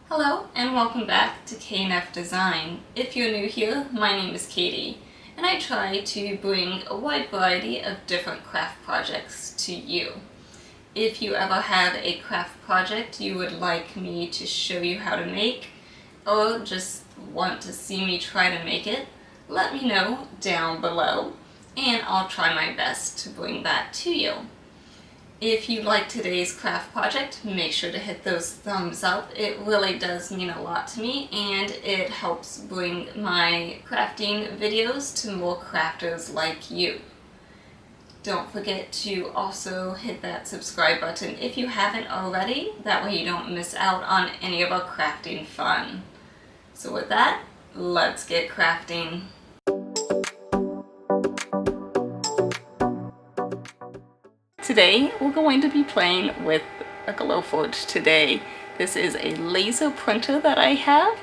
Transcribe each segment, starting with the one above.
Hello and welcome back to KNF Design. If you're new here, my name is Katie, and I try to bring a wide variety of different craft projects to you. If you ever have a craft project you would like me to show you how to make, or just want to see me try to make it, let me know down below, and I'll try my best to bring that to you. If you like today's craft project, make sure to hit those thumbs up. It really does mean a lot to me, and it helps bring my crafting videos to more crafters like you. Don't forget to also hit that subscribe button if you haven't already. That way you don't miss out on any of our crafting fun. So with that, let's get crafting. Today we're going to be playing with a Glowforge today. This is a laser printer that I have,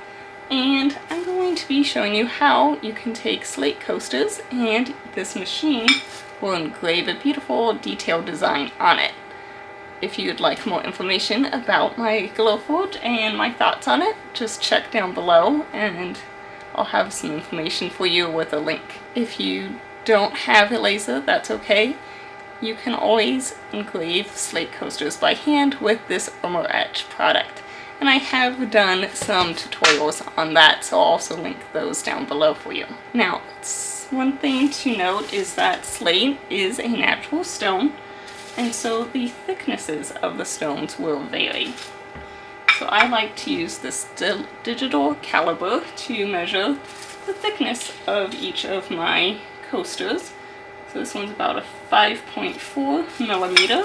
and I'm going to be showing you how you can take slate coasters and this machine will engrave a beautiful detailed design on it. If you'd like more information about my Glowforge and my thoughts on it, just check down below and I'll have some information for you with a link. If you don't have a laser, that's okay. You can always engrave slate coasters by hand with this Armor Etch product. And I have done some tutorials on that, so I'll also link those down below for you. Now, one thing to note is that slate is a natural stone, and so the thicknesses of the stones will vary. So I like to use this digital caliper to measure the thickness of each of my coasters. So this one's about a 5.4 millimeter.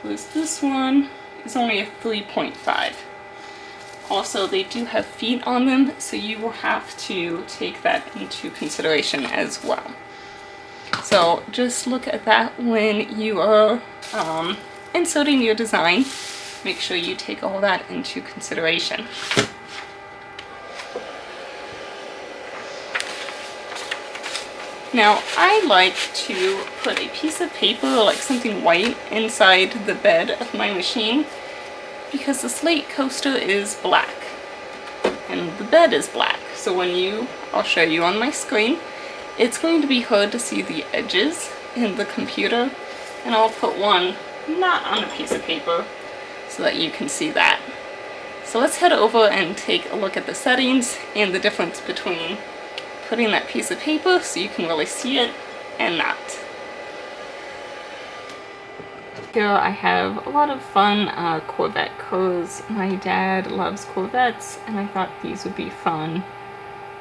Whereas this one is only a 3.5. Also, they do have feet on them, so you will have to take that into consideration as well. So just look at that when you are inserting your design. Make sure you take all that into consideration. Now, I like to put a piece of paper, like something white, inside the bed of my machine because the slate coaster is black and the bed is black. So I'll show you on my screen, it's going to be hard to see the edges in the computer, and I'll put one not on a piece of paper so that you can see that. So let's head over and take a look at the settings and the difference between putting that piece of paper so you can really see it and not. Here I have a lot of fun Corvette colors. My dad loves Corvettes, and I thought these would be fun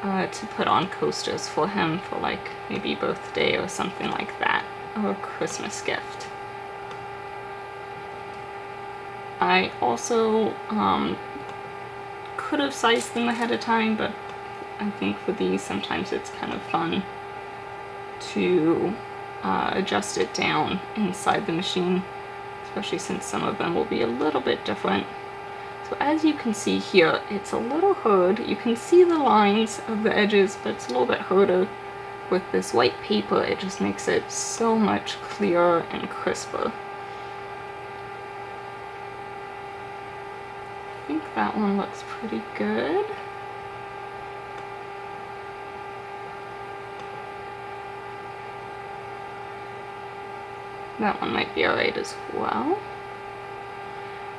to put on coasters for him for like maybe birthday or something like that, or a Christmas gift. I also could have sized them ahead of time, but I think for these sometimes it's kind of fun to adjust it down inside the machine, especially since some of them will be a little bit different. So as you can see here, it's a little hard. You can see the lines of the edges, but it's a little bit harder with this white paper. It just makes it so much clearer and crisper. I think that one looks pretty good. That one might be alright as well.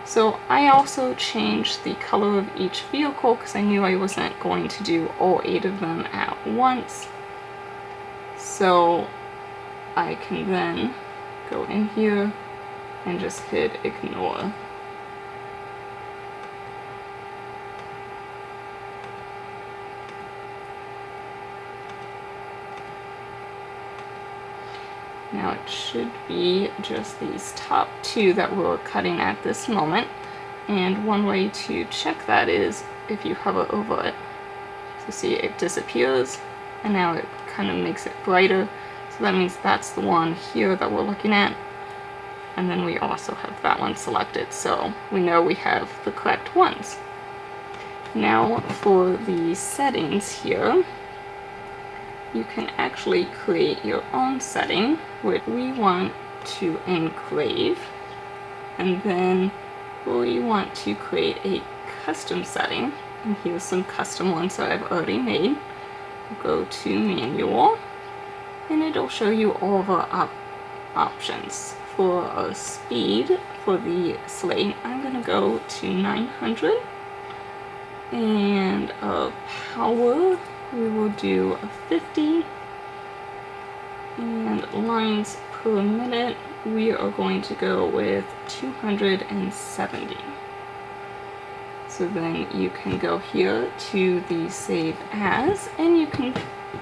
So I also changed the color of each vehicle because I knew I wasn't going to do all 8 of them at once. So I can then go in here and just hit ignore. Now it should be just these top 2 that we're cutting at this moment, and one way to check that is if you hover over it. So see, it disappears, and now it kind of makes it brighter, so that means that's the one here that we're looking at, and then we also have that one selected, so we know we have the correct ones. Now for the settings here, you can actually create your own setting, which we want to engrave, and then we want to create a custom setting, and here's some custom ones that I've already made. Go to manual, and it'll show you all the options. For a speed for the Slate, I'm gonna go to 900, and a power we will do a 50, and lines per minute we are going to go with 270. So then you can go here to the save as, and you can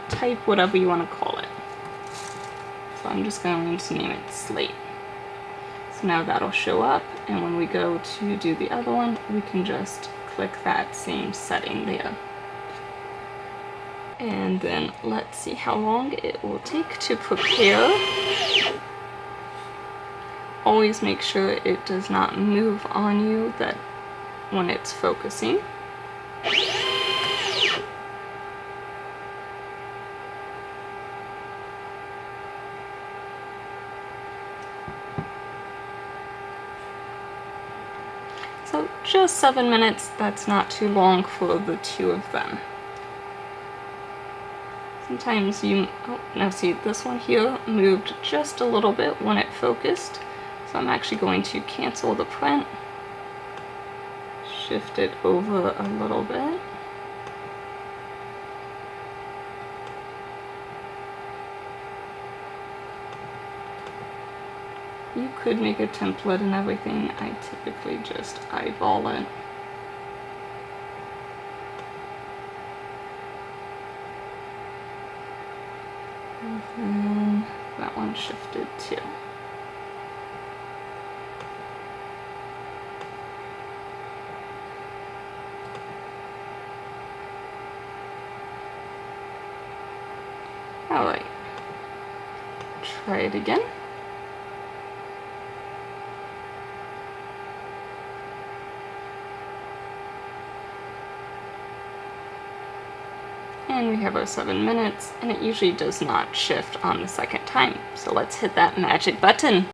type whatever you want to call it. So I'm just going to name it Slate. So now that'll show up, and when we go to do the other one, we can just click that same setting there. And then let's see how long it will take to prepare. Always make sure it does not move on you that when it's focusing. So just 7 minutes, that's not too long for the two of them. Sometimes oh, now see, this one here moved just a little bit when it focused. So I'm actually going to cancel the print, shift it over a little bit. You could make a template and everything. I typically just eyeball it. And then that one shifted too. All right, try it again. And we have our 7 minutes, and it usually does not shift on the second time. So let's hit that magic button.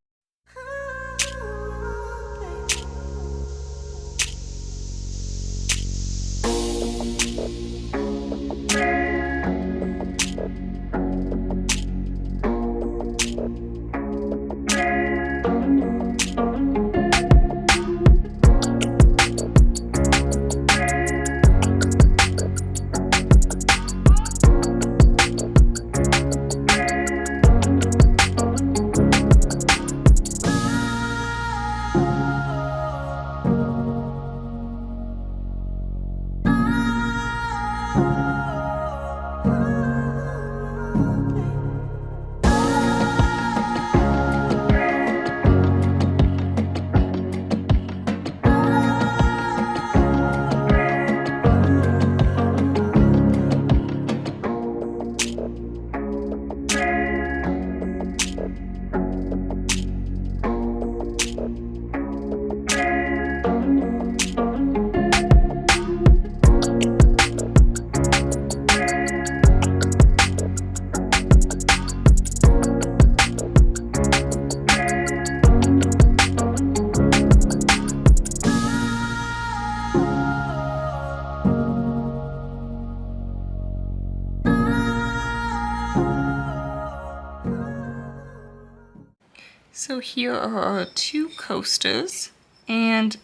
So here are our two coasters, and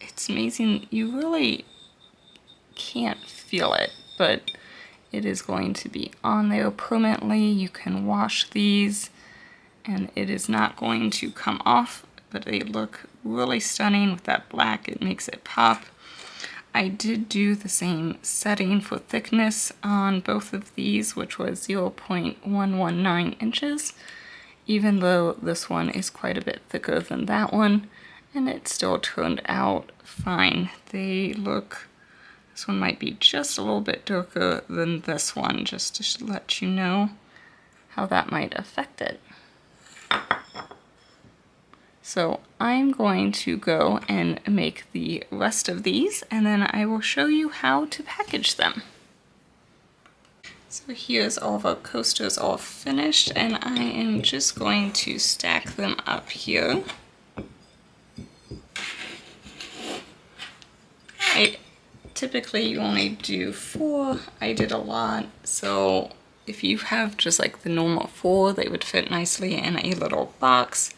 it's amazing, you really can't feel it, but it is going to be on there permanently. You can wash these and it is not going to come off, but they look really stunning with that black. It makes it pop. I did do the same setting for thickness on both of these, which was 0.119 inches, even though this one is quite a bit thicker than that one, and it still turned out fine. They look, this one might be just a little bit darker than this one, just to let you know how that might affect it. So I'm going to go and make the rest of these, and then I will show you how to package them. So here's all of our coasters all finished, and I am just going to stack them up here. Typically you only do 4. I did a lot, so if you have just like the normal 4, they would fit nicely in a little box.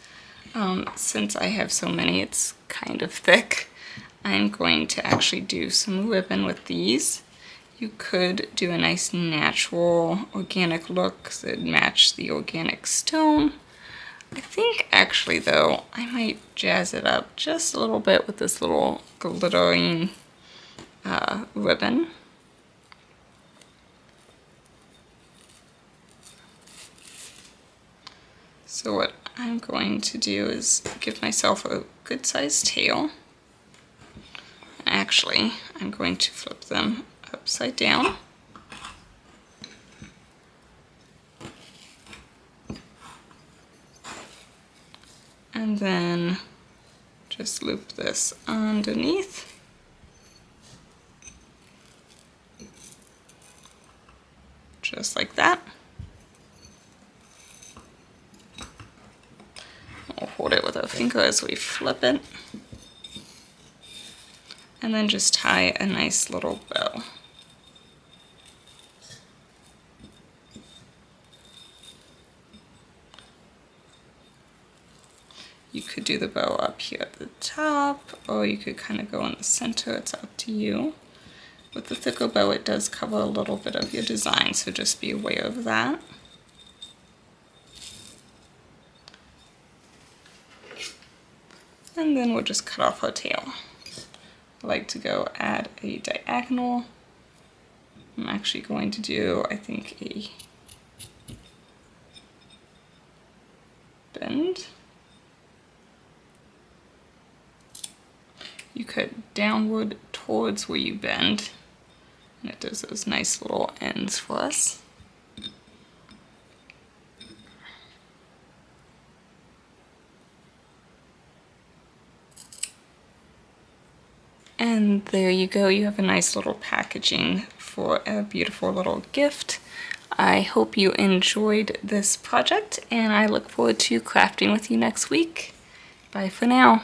Since I have so many, it's kind of thick. I'm going to actually do some ribbon with these. You could do a nice natural organic look that match the organic stone. I think actually though, I might jazz it up just a little bit with this little glittering ribbon. So what I'm going to do is give myself a good sized tail. Actually, I'm going to flip them upside down. And then just loop this underneath. Just like that. We'll hold it with our finger as we flip it. And then just tie a nice little bow. You could do the bow up here at the top, or you could kind of go in the center, it's up to you. With the thicker bow, it does cover a little bit of your design, so just be aware of that. And then we'll just cut off our tail. I like to go add a diagonal. I'm actually going to do, I think, a bend. You cut downward towards where you bend, and it does those nice little ends for us. And there you go, you have a nice little packaging for a beautiful little gift. I hope you enjoyed this project, and I look forward to crafting with you next week. Bye for now.